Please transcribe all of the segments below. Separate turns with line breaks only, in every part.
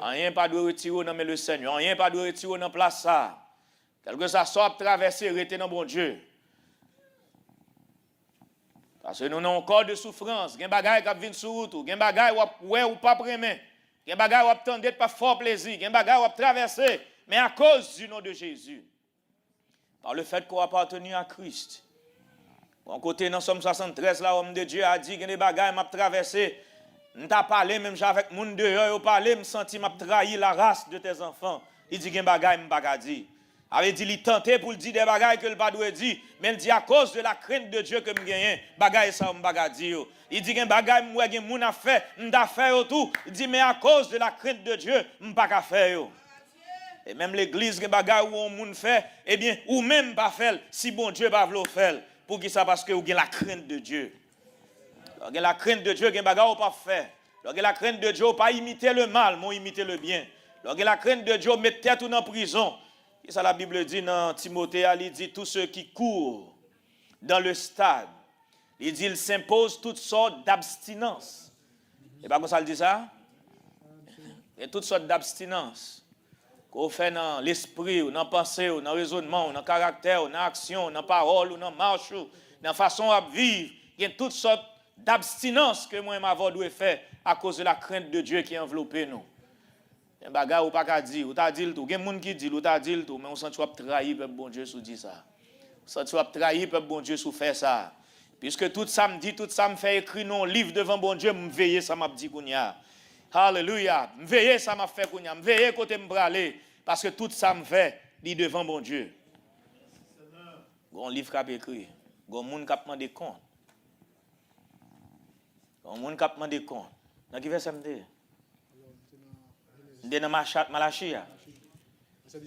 Rien pas de retirer dans le Seigneur. Rien pas de retirer dans place ça. Quelque ça soit traverser, rester dans bon Dieu. Parce que nous avons encore de souffrance. Il y a des bagages qui viennent sur route. Il y a des bagages ou pas prémé. Il y a des bagages qui attendent pas fort plaisir. Il y a des bagages qui traverser. Mais à cause du nom de Jésus. Par le fait qu'on appartenu à Christ. Bon côté dans Somme 73, là, l'homme de Dieu a dit qu'il y a des bagages qui m'a traversé. Je t'ai parlé, même avec mon dehors, je parlé, je senti m'a trahi la race de tes enfants. Il dit qu'il y a des bagages qui m'a dit. Il dit il tentait pour dire des bagages que le pas doit dire, mais il dit à cause de la crainte de Dieu que me gagne, bagages ça me baga dire. Il dit que bagages moi gen moun a fait, m'ta fait tout. Il dit mais à cause de la crainte de Dieu, m'pa ka faire yo. Et même l'église gen bagages où on moun fait, eh bien ou même pas faire si bon Dieu pas vle faire. Pour qui ça parce que ou gen la crainte de Dieu. Alors gen la crainte de Dieu gen bagages ou pas faire. Alors gen la crainte de Dieu ou pas imiter le mal, mais imiter le bien. Alors gen la crainte de Dieu mettre tête ou dans prison. Et ça la Bible dit dans Timothée, il dit tous ceux qui courent dans le stade, il dit il s'impose toutes sortes d'abstinence. Et pas comme ça il dit ça? Il y a toutes sortes d'abstinence qu'on fait dans l'esprit, ou dans la pensée, ou dans le raisonnement, ou dans le caractère, ou dans l'action, ou dans la parole, ou dans la marche, ou dans la façon de vivre. Il y a toutes sortes d'abstinence que moi et ma voix doit faire à cause de la crainte de Dieu qui enveloppe nous. Un bagage ou pas qu'à dire, ou t'a dit tout, gen moun qui dit, ou t'a dit tout, mais on sent tu as trahi peuple bon Dieu sous dit ça. On sent tu as trahi peuple bon Dieu sous faire ça. Puisque tout ça me dit, tout ça me fait écrire non livre devant bon Dieu, me veiller ça m'a dit kounya. Alléluia, me veiller ça m'a fait kounya, me veiller côté me braler parce que tout ça me fait dit devant bon Dieu. Gon livre qu'a écrit, gon moun k'ap mandé compte. Gon moun k'ap mandé compte. Dans qui verset me dit? Dans Malachie.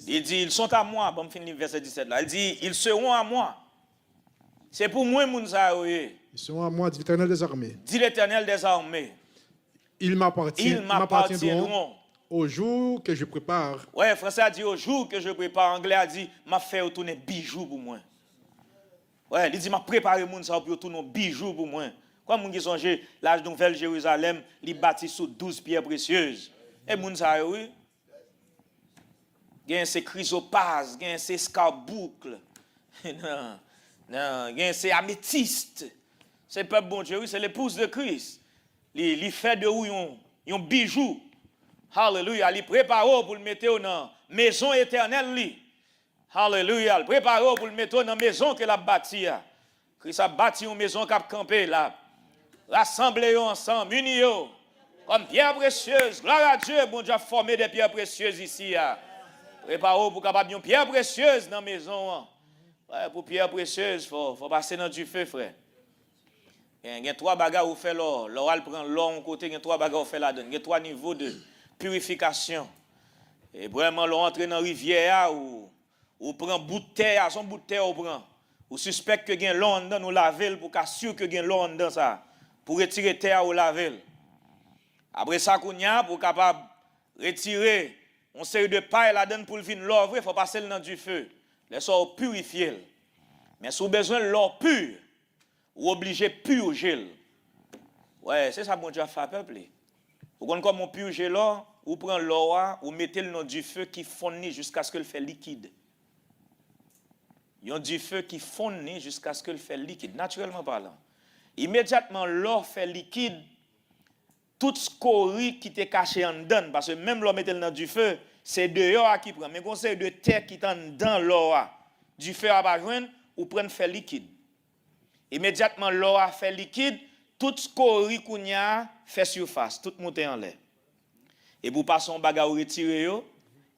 Il dit, ils sont à moi. Bon, finir verset 17 là. Il dit, ils seront à moi. C'est pour moi, Mounsaoye.
Ils seront à moi, dit l'Éternel des armées.
Dit l'Éternel des armées.
Ils m'appartiendront au jour que je prépare.
Ouais, français a dit au jour que je prépare. Anglais a dit, m'a fait retourner bijoux pour moi. Ouais, il dit, m'a préparé Mounsaoye pour retourner bijoux pour moi. Comme moun qui songe, l'âge de Nouvelle Jérusalem, il bâti sous 12 pierres précieuses. Et moun sa oui. Gen c'est chrysoprase, gen c'est scarboucle. Non, gen c'est améthyste. C'est peuple bon Dieu, oui, c'est l'épouse de Christ. Il fait de où yon bijou. Alléluia, il prépare pour le mettre dans maison éternelle li. Alléluia, il prépare pour le mettre dans maison que la bâti. Christ a bâti une maison qui a campé là. Rassemblez ensemble, unis comme pierre précieuse. Gloire à Dieu, bon Dieu a formé des pierres précieuses ici. Préparez-vous pour capable une pierre précieuse dans la maison. Ouais, pour pierre précieuse, faut passer dans du feu, frère. Il y a 3 bagages où fait l'or. L'or prend l'or en côté, il y a 3 bagages où fait là-dedans. Il y a 3 niveaux de purification. Et vraiment, l'or entre dans la rivière ou prend bout de terre, son bout de terre ou prend. Ou suspecte que il y a l'or dedans, nous laver pour qu'assurer que il y a l'or dedans ça. Pour retirer terre ou laver. Après ça, pour capable retirer on série de paille là-dedans pour le vin l'or, il faut passer dans du feu. Les or purifier. Mais si vous avez besoin de l'or pur, vous obligez purger. Ouais, c'est ça bon Dieu a fait peuple. Vous comprenez comment on purge l'or, vous prenez l'or, vous mettez le nom du feu qui fondit jusqu'à ce que le fait liquide. Il y a du feu qui fondit jusqu'à ce que le fait liquide, naturellement parlant. Immédiatement l'or fait liquide. Toute scorie qui était cachée en dedans, parce que même l'or mettait dans du feu, c'est dehors qui prend. Mais conseil de terre qui est dans l'or, du feu à pas joindre, ou prendre fait liquide. Immédiatement l'or a fait liquide, toute scorie qu'on a fait surface, toute montée en l'air. Et pour passer un bagage retirer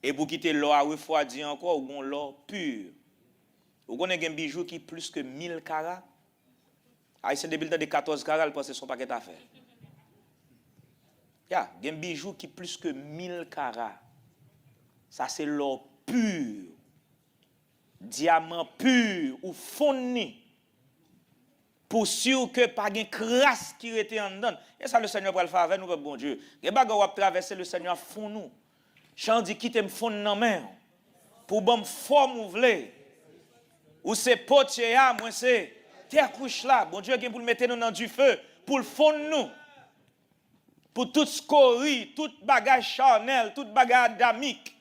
et pour quitter l'or à refroidir encore, ou bon l'or pur. Vous connaissez un bijou qui plus que 1000 carats. Haïtien de de 14 carats, il pense son paquet à faire. Il y a un bijou qui plus que 1000 carats. Ça, c'est l'or pur. Diamant pur ou fourni. Pour sûr que pas de crasse qui était en dedans. Et ça, le Seigneur va le faire avec nous, bon Dieu. Et bien, on va traverser le Seigneur fond nous. J'en dis quitte me fond dans main. Pour bon forme ou vle. Ou c'est potier, moi c'est terre couche là. Bon Dieu, pour le mettre nous dans du feu. Pour le fond nous. pour toute scorie, toute bagage charnel, toute bagage adamique,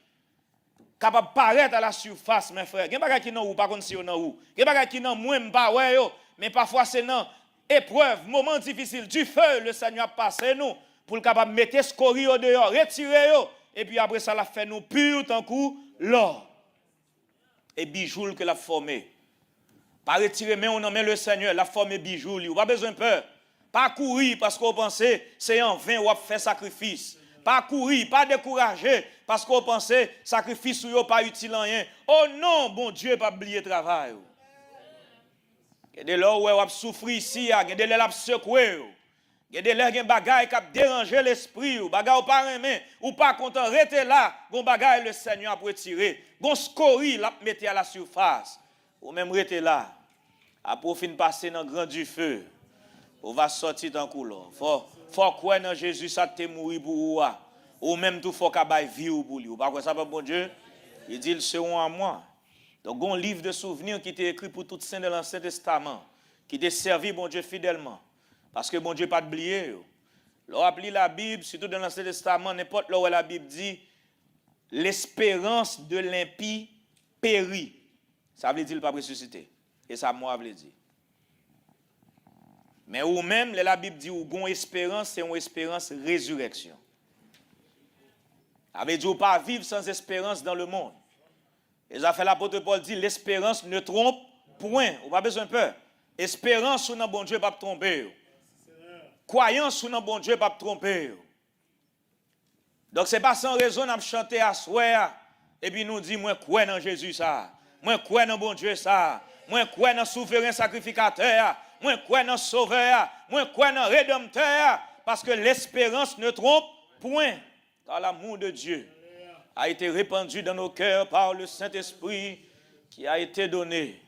capable de paraître à la surface, mes frères. Il y a des bagages qui n'ont pas contre si on où. Il y a des bagages qui n'ont moins pas ouais mais parfois c'est dans épreuve, moment difficile, du feu, le Seigneur a passé nous pour le capable de mettre scorie au dehors, retirer yo, et puis après ça la fait nous pur tant coup l'or. Et bijoux que la formé. Pas retirer mais on en met le Seigneur, la formé bijoux, ou pas besoin de peur. Pas courir parce qu'on pense c'est en vain ou a fait sacrifice. Pas courir, pas décourager parce qu'on pense sacrifice ou pas utile en rien. Oh non, bon Dieu, pas oublier travail. Il y a des gens qui ont souffert ici, il y a des gens qui ont secoué. Il y a des gens qui ont dérangé l'esprit, ou bagay pas aimé, ou pas content, rester là, gon bagay le Seigneur a retiré. Gon scorie l'a mettre à la surface. Ou même rester là. Après fin passer dans grand du feu. On va sortir dans couleur. Faut croire dans Jésus ça te mourir pour ou. Ou même tout faut qu'a bail vie pour lui. Ou pas quoi ça pas bon Dieu. Il dit ils seront à moi. Donc un livre de souvenirs qui était écrit pour tout saint de l'Ancien Testament, qui était servi bon Dieu fidèlement. Parce que bon Dieu pas oublié. L'on a la Bible, surtout dans l'Ancien Testament, n'importe là où la Bible dit l'espérance de l'impie périt. Ça veut dire qu'il pas ressuscité. Et ça moi veut dire. Mais ou même la Bible dit ou gon espérance, c'est une espérance résurrection. Ça veut dire ou pas vivre sans espérance dans le monde. Et ça fait l'apôtre Paul dit l'espérance ne trompe point, ou pas besoin de peur. Espérance ou non bon Dieu pas tromper. Croyance ou non bon Dieu pas tromper. Donc c'est pas sans raison de chanter à soir et puis nous dit moi crois dans Jésus ça. Moi crois dans bon Dieu ça. Moi crois dans souverain sacrificateur. Moi crois dans sauveur. Moi crois dans rédempteur parce que l'espérance ne trompe point. Car l'amour de Dieu a été répandu dans nos cœurs par le Saint-Esprit qui a été donné.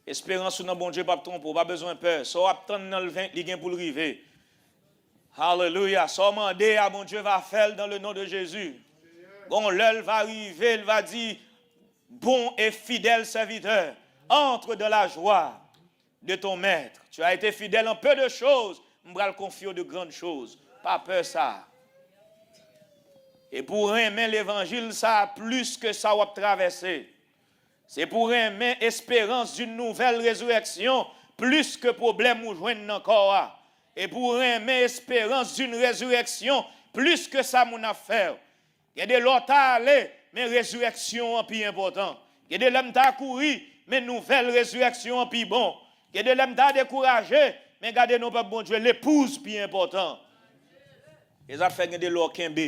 Espérance ou non bon Dieu pas tromper, pas besoin de peur. So attendre dans le vin, il gain pour le river. Alléluia. So demander à bon Dieu va faire dans le nom de Jésus. Bon l'heure va arriver, il va dire bon et fidèle serviteur, entre dans la joie de ton maître. Tu as été fidèle en peu de choses, je vais le confier de grandes choses. Pas peur ça. Et pour aimer l'évangile, ça a plus que ça va traverser. C'est pour aimer espérance d'une nouvelle résurrection, plus que problème ou joindre encore. Et pour aimer espérance d'une résurrection, plus que ça mon affaire. Il y a des lots à aller, mais résurrection en plus important. Il y a des lames à courir, mais nouvelle résurrection en plus bon. Il y a des lames à décourager, mais regardez nos bon Dieu, l'épouse plus important. Et ça fait des lots kembe.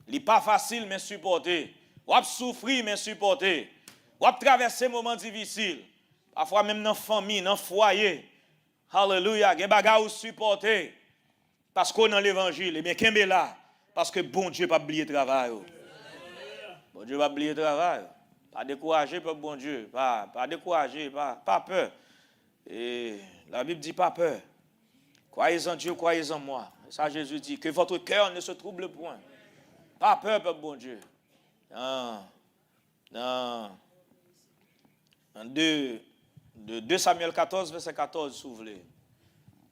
Il n'est pas facile, mais supporter. Ou à souffrir, mais supporter. Ou à traverser des moments difficiles. Parfois même dans la famille, dans le foyer. Alléluia. Il y a des bagages à supporter. Parce qu'on est dans l'évangile. Et bien, qu'est-ce là? Parce que bon Dieu n'a pas oublié le travail. Bon Dieu n'a pas oublié le travail. Pas décourager, bon Dieu. Pas décourager, pas peur. Et la Bible dit pas peur. Croyez en Dieu, croyez en moi. Ça, Jésus dit que votre cœur ne se trouble point. Pas peur, peuple bon Dieu. Dans 2 Samuel 14, verset 14, si vous voulez.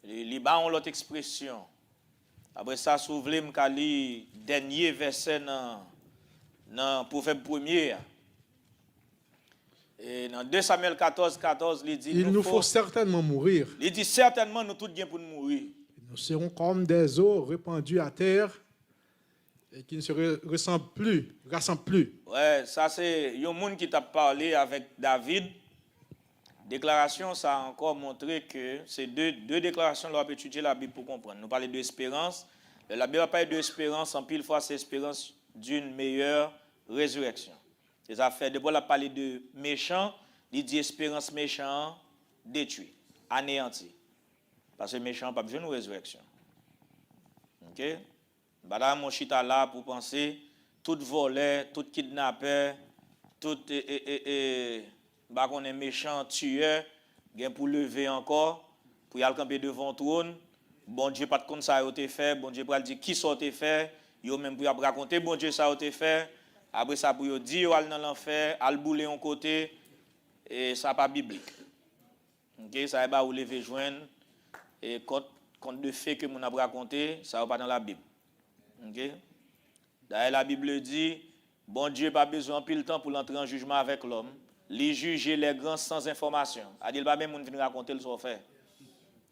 Les bas ont l'autre expression. Après ça, si vous voulez, je lis le dernier verset dans le prophète premier. Et dans 2 Samuel 14, 14, il dit...
Il nous faut certainement mourir.
Il dit certainement nous tous bien pour nous mourir.
Nous serons comme des eaux répandues à terre et qui ne se rassemblent plus.
Ouais, ça c'est un monde qui t'a parlé avec David. Déclaration, ça a encore montré que ces deux déclarations, on peut étudier la Bible pour comprendre. Nous parlons d'espérance. La Bible parle d'espérance, en pile fois, c'est espérance d'une meilleure résurrection. Les affaires, depuis la parler de méchant, il dit espérance méchant détruit, anéanti. Parce que méchant n'a pas besoin de résurrection. Ok? Madame, mon chita là pour penser, tout voleur, tout kidnappeur, tout on est méchant, tueur, bien pour lever encore, pour y aller camper devant le trône. Bon Dieu, pas de compte ça a été fait. Bon Dieu, pour dire qui ça a été fait. Yo même pour raconter, bon Dieu, ça a été fait. Après ça, pour dire, al dans l'enfer, al bouler en côté. Et ça pas biblique. Ok, ça va ou lever joindre. Et conte de fées que mon a raconté, ça va pas dans la Bible. OK? D'ailleurs la Bible dit bon Dieu pas besoin pile temps pour entrer en jugement avec l'homme, les juger les grands sans information. A dit pas même moun venir raconter le son fait.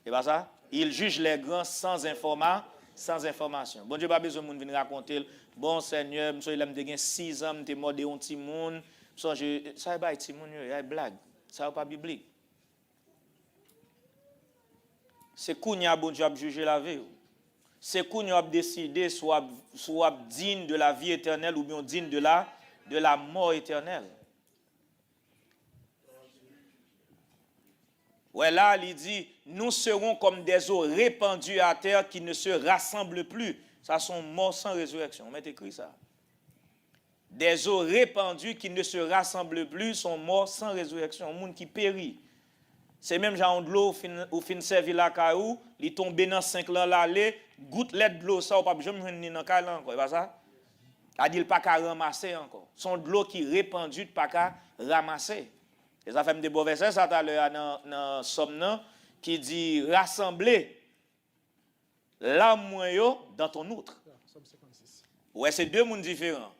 C'est pas ça? Il juge les grands sans information. Bon Dieu pas besoin moun venir raconter bon Seigneur, monsieur il aime te 6 ans, t'es mort de un petit monde. Ça c'est pas petit monde, il y a blague. Ça pas biblique. C'est kounya bon Dieu a jugé la vie. C'est kounya a décidé soit digne de la vie éternelle ou bien digne de la mort éternelle. Ouais, là, il dit, nous serons comme des eaux répandues à terre qui ne se rassemblent plus. Ça sont morts sans résurrection. On met écrit ça. Des eaux répandues qui ne se rassemblent plus sont morts sans résurrection. Un monde qui périt. C'est même genre de l'eau ou fin servi la caillou, il tombe dans 5 ans l'allée, gouttelette de l'eau ça ou pas jamais ni dans caille encore, c'est pas ça? A dit pas qu'à ramasser encore. Son de l'eau qui répandue pas qu'à ramasser. Et ça fait des beaux versets ça tout à l'heure dans Somme qui dit rassembler l'âme dans ton outre. Ouais, c'est deux mondes différents.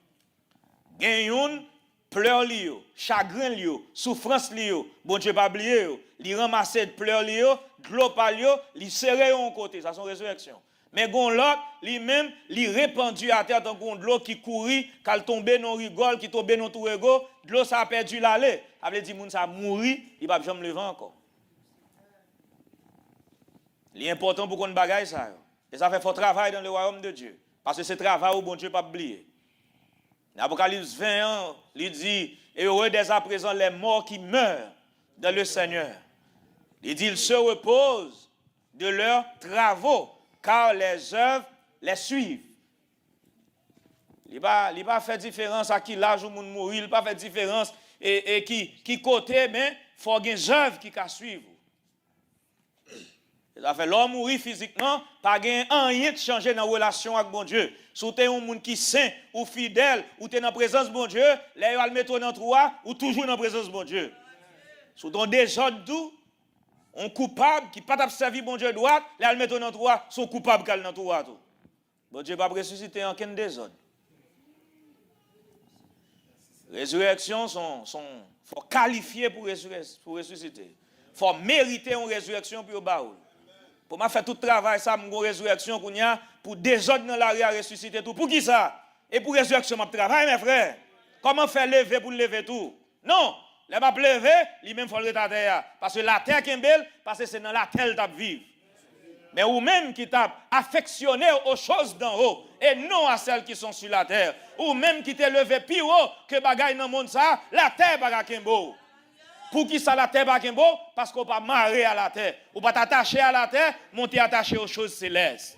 Gagne pleurs liyo, chagrin liyo, souffrance liyo, bon Dieu pas oublier yo, li ramasser de pleurs liyo, de l'eau pa liyo, li serrer en côté, ça son résurrection. Mais gon l'autre, li même li répandu à terre tant de l'eau qui courit, qu'elle tombe non rigole, qui tombe non tout ego, de l'eau ça a perdu l'aller. Ça veut dire moun ça mouri, il va jamais lever encore. C'est important pour qu'on bagaille ça. Et ça fait fort travail dans le royaume de Dieu parce que c'est travail où bon Dieu pas oublier. L'Apocalypse 21, il dit, et heureux dès à présent les morts qui meurent dans le Seigneur. Il dit, ils se reposent de leurs travaux, car les œuvres les suivent. Il n'a pas fait différence à qui l'âge où moun mourir, il n'a pas fait différence et qui côté, mais il faut qu'il y ait des œuvres qui suivent. Ça fait l'homme mourir physiquement, pas rien de changer dans la relation avec bon Dieu. Si tu es un monde qui est saint ou fidèle, ou tu es dans la présence de bon Dieu, là, il va le mettre dans toi, ou toujours dans la présence de bon Dieu. Si tu es désordre tout, un coupable qui n'a pas servi bon Dieu droit, là, il va le mettre dans toi, son coupable qui est dans toi. Bon Dieu va ressusciter en aucun désordre. Résurrection, faut qualifier pour ressusciter. Il faut mériter une résurrection pour le baoul. Pour moi faire tout travail ça mon résurrection qu'on y a pour désordre dans l'arrière ressusciter tout pour qui ça et pour résurrection m'a travail mes frères comment faire lever pour lever tout non les pas lever lui même faut le terre parce que la terre qui est belle parce que c'est dans la terre t'a vivre mais ou même qui t'a affectionné aux choses d'en haut et non à celles qui sont sur la terre ou même qui t'est levé plus haut que bagaille dans le monde ça la terre bagaille beau. Pour qui ça la terre pas beau? Parce qu'on pas marrer à la terre. Ou pas t'attacher à la terre, monter attaché aux choses célestes.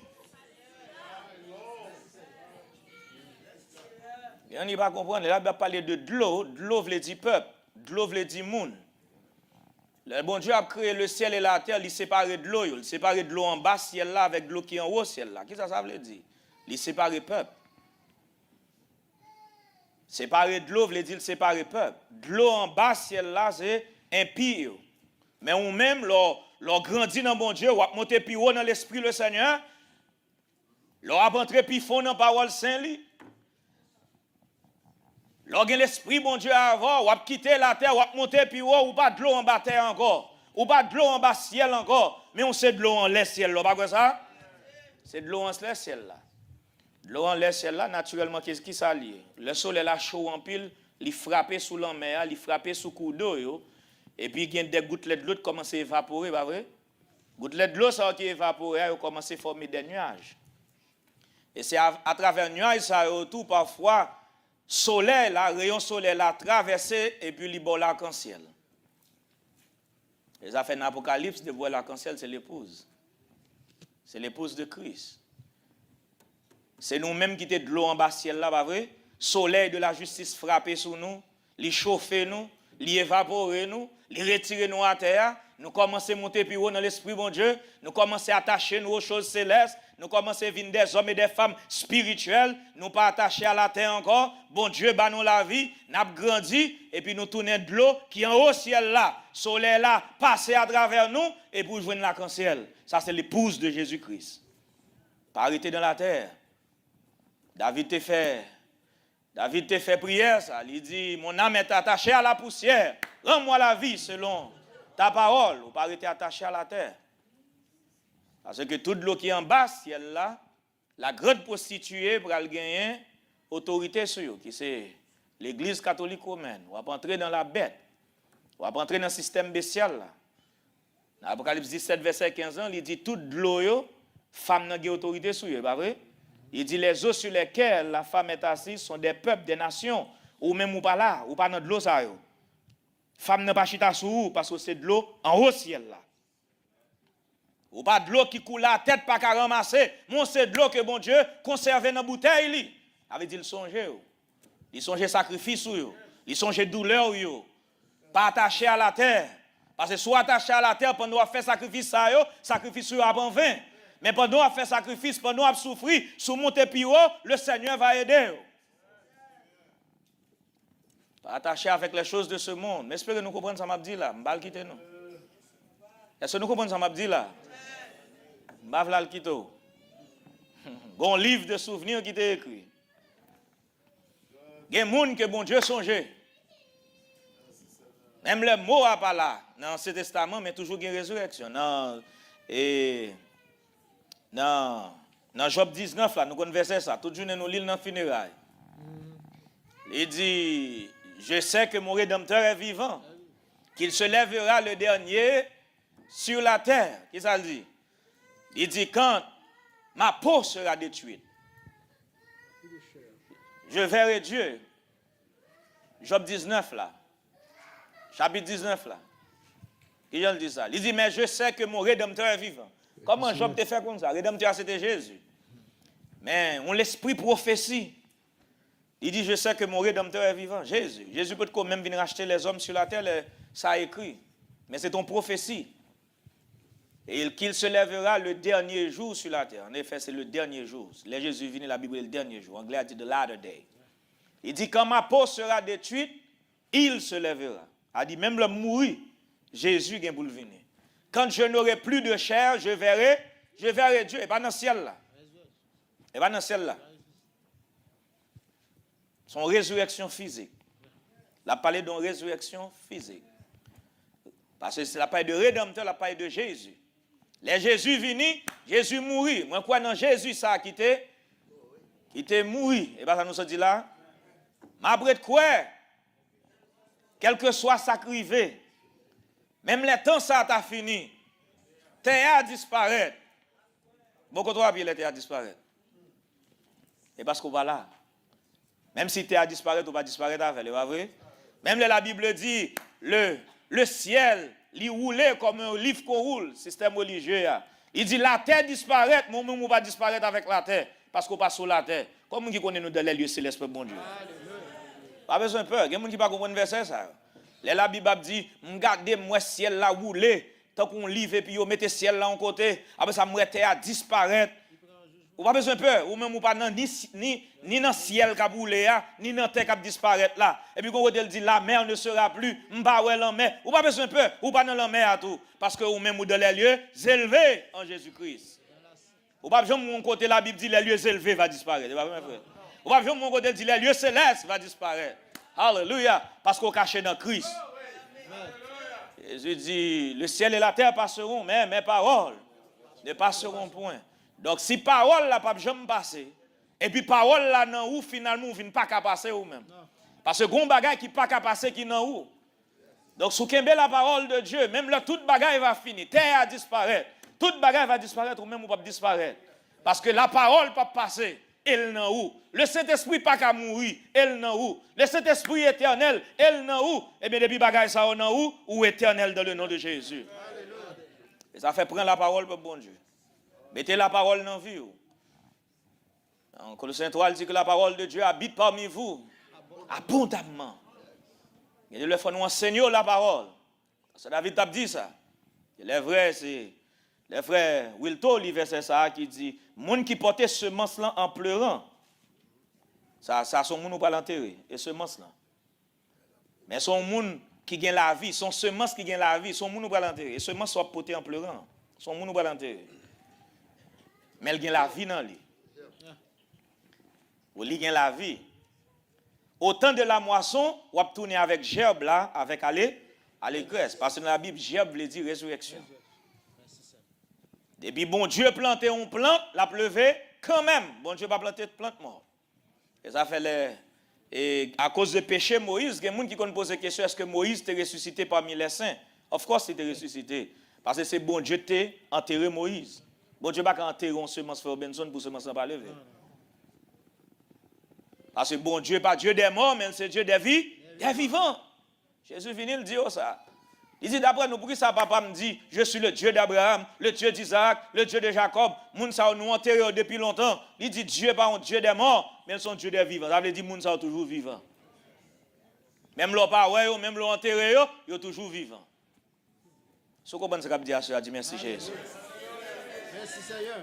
Et on n'y va comprendre. Là, on va parler de l'eau. De l'eau veut dire peuple. De l'eau veut dire monde. Le bon Dieu a créé le ciel et la terre, il séparé de l'eau. Il séparé de l'eau en bas, ciel là, avec de l'eau qui est en haut, ciel là. Qu'est-ce que ça veut dire? Il séparé peuple. Séparer de l'eau veut dire séparer peuple. De l'eau en bas, ciel là, c'est impie. Mais ou même, l'on grandit dans bon Dieu, ou a monté plus haut dans l'esprit le Seigneur, l'on a entré plus fond dans la parole sainte. L'on a l'esprit bon Dieu avant, ou a quitté la terre, ou a monté plus haut, ou pas de l'eau en bas terre encore, ou pas de l'eau en bas ciel encore, mais on sait de l'eau en l'air ciel là, pas quoi ça? C'est de l'eau en l'air ciel là. L'eau en l'air ciel là, naturellement, qu'est-ce qui s'allie? Le soleil là chaud en pile, il frappe sous la mer, il frappe sous coup d'eau, et puis il y a des gouttelettes de l'eau qui commencent à évaporer, pas vrai? Gouttelettes de l'eau ça qui évapore, ils commencent à former des nuages. Et c'est à travers les nuages, ça tout parfois, soleil là, rayon soleil là, traversé, et puis il bord l'arc-en-ciel. Et ça fait un apocalypse de voir l'arc-en-ciel, c'est l'épouse. C'est l'épouse de Christ. C'est nous-mêmes qui sommes de l'eau en bas ciel là, pas vrai? Soleil de la justice frappé sur nous, li chauffer nous, li évaporer nous, li retirer nous à terre, nous commençons à monter plus haut dans l'esprit, bon Dieu, nous commençons à attacher nous aux choses célestes, nous commençons à venir des hommes et des femmes spirituels, nous pas attachés à la terre encore, bon Dieu, bah nous la vie, nous avons grandi, et puis nous tournons de l'eau qui est en haut ciel là, soleil là, passer à travers nous, et pour joindre l'arc-en-ciel. Ça, c'est l'épouse de Jésus-Christ. Pas arrêter dans la terre. David te fait prière, ça. Il dit, mon âme est attachée à la poussière. Rends-moi la vie selon ta parole. Ou pas arrêter attaché à la terre. Parce que toute l'eau qui est en bas, ciel là, la grande prostituée pour aller gagner autorité sur eux, qui c'est l'église catholique romaine. On va entrer dans la bête. On va entrer dans le système bestial là. Dans Apocalypse 17, verset 15, il dit, toute l'eau, femme n'a pas autorité sur eux, pas vrai? Il dit les eaux sur lesquelles la femme est assise sont des peuples, des nations, ou même ou pas là, ou pas dans de l'eau ça yo. Femme n'a pas chita sur vous parce que c'est de l'eau en haut ciel là. Ou pas de l'eau qui coule la tête pas qu'à ramasser, mon c'est de l'eau que bon Dieu conserve dans bouteille li. Avait dit il songe yo. Il songe sacrifice yo. Il songe douleur yo. Pas attaché à la terre. Parce que soit attaché à la terre pendant faire sacrifice ça yo, sacrifice yo en vain. Mais pendant à faire sacrifice, pendant à souffrir, sous monter plus haut, le Seigneur va aider. Pas attaché avec les choses de ce monde. Mais espérez que nous comprenons ça m'a dit là. M'bal quitter nous. Est-ce que nous comprenons ça m'a dit là? M'bal la quitter. Bon livre de souvenirs qui est écrit. Il y a des gens que bon Dieu songe. Même le mot à pas là dans ce testament, mais toujours une résurrection. Dans Job 19, là, nous connaissons ça. Toute journée, nous lisons dans le funérail. Il dit, je sais que mon Rédempteur est vivant, qu'il se lèvera le dernier sur la terre. Qu'est-ce qu'il dit? Il dit, quand ma peau sera détruite, je verrai Dieu. Job 19, là. Chapitre 19, là. Il dit ça. Il dit, mais je sais que mon Rédempteur est vivant. Comment Job te fait comme ça? Rédempteur, c'était Jésus. Mais on l'esprit prophétie. Il dit, je sais que mon Rédempteur est vivant. Jésus. Jésus peut quand même venir acheter les hommes sur la terre, ça a écrit. Mais c'est ton prophétie. Et qu'il se lèvera le dernier jour sur la terre. En effet, c'est le dernier jour. Les Jésus venu, la Bible est le dernier jour. En anglais, a dit the latter day. Il dit, quand ma peau sera détruite, il se lèvera. Il dit, même le mourir, Jésus vient pour le venir. Quand je n'aurai plus de chair, je verrai Dieu. Et pas dans le ciel là. Et pas dans le ciel là. Son résurrection physique. Il a parlé d'une résurrection physique. Parce que c'est la parole de Rédempteur, la parole de Jésus. Les Jésus vini, Jésus mourit. Moi, quoi dans Jésus, ça a quitté mourir. Et bien, ça nous dit là. Mais après quoi, quel que soit sa crivé, même les temps, ça a fini. Terre a disparaître. Beaucoup trop rapide, terre a disparaître. Et parce qu'on va là. Même si terre a disparaître, on va disparaître avec, c'est pas vrai? Même la Bible dit, le ciel, il roulait comme un livre qu'on roule, système religieux. Il dit, la terre disparaît, mais on va disparaître avec la terre. Parce qu'on passe sur la terre. Comme qui connaît nous dans les lieux célestes, bon Dieu. Pas besoin de peur. Il y a des gens qui ne comprennent pas verset ça. La Bible dit, regardez moi ciel là rouler, tant qu'on livre et puis on mette ciel là en côté, après ça me terre à disparaître. Ou pas besoin de peur, ou même ou pas ni dans ciel qui a roulé ni dans terre qui a disparaître là. Et puis quand on dit la mer ne sera plus, m'pa ouais la mer. Ou pas besoin de peur, ou pas dans la mer à tout, parce que ou même ou dans les lieux élevés en Jésus-Christ. Ou pas besoin de mon côté la Bible dit les lieux élevés va disparaître, pas vrai frère. Ou pas besoin de mon côté dit les lieux célestes va disparaître. Alléluia, parce qu'on caché dans Christ. Jésus dit, le ciel et la terre passeront, mais mes paroles ne passeront point. Donc si parole là pas jamais passer, et puis parole là non ou finalement vous ne pas qu'à passer ou même. Parce que gon bagay qui pas qu'à passer qui non ou. Donc sous kembe la parole de Dieu, même là toute bagaille va finir, terre a disparaître. Toute bagaille va disparaître ou même ou pas disparaître. Parce que la parole pas passer. Elle n'a où. Le Saint-Esprit pas qu'à mourir, elle n'a où. Le Saint-Esprit éternel, elle n'a où. Et bien depuis bagaille ça on a où ou éternel dans le nom de Jésus. Et ça fait prendre la parole pour bon Dieu. Mettez la parole dans la vie. En Colossiens 3, il dit que la parole de Dieu habite parmi vous abondamment. Et il faut nous enseigner la parole. Parce que David t'a dit ça. Les vrais, c'est les frères Wilto, il verset ça qui dit, monde qui portait semence là en pleurant, ça son monde pas l'enterrer, et semence là. Mais son monde qui gagne la vie, son semence qui gagne la vie, son monde pas l'enterrer, et semence soit porté en pleurant, son monde pas l'enterrer. Mais il gagne la vie dans lui. Ou il gagne la vie. Au temps de la moisson, on va tourner avec gerbe là, avec allégresse, parce que dans la Bible, gerbe veut dire résurrection. Depuis bon Dieu planté une plante, la pleuvé quand même. Bon Dieu pas planté de plante mort. Et ça fait et à cause de péché Moïse, il y a des gens qui ont posé la question, est-ce que Moïse était ressuscité parmi les saints? Of course, il était ressuscité. Parce que c'est bon Dieu qui a enterré Moïse. Bon Dieu n'a pas enterré un semence Frère Benson pour semence pas lever. Parce que bon Dieu n'est pas Dieu des morts, mais c'est Dieu des vivants. Jésus vient le dire ça. Il dit d'après nous, pour qui ça papa me dit, je suis le Dieu d'Abraham, le Dieu d'Isaac, le Dieu de Jacob. Moun sa nous enterré depuis longtemps. Il dit Dieu n'est pas un Dieu des morts, mais son Dieu des vivants. Ça veut dire moun sa toujours vivant. Même l'on pas ouais, même l'on enterré yo, est toujours vivant. Ce qu'on pense que dire ça, dit merci Jésus.
Merci Seigneur.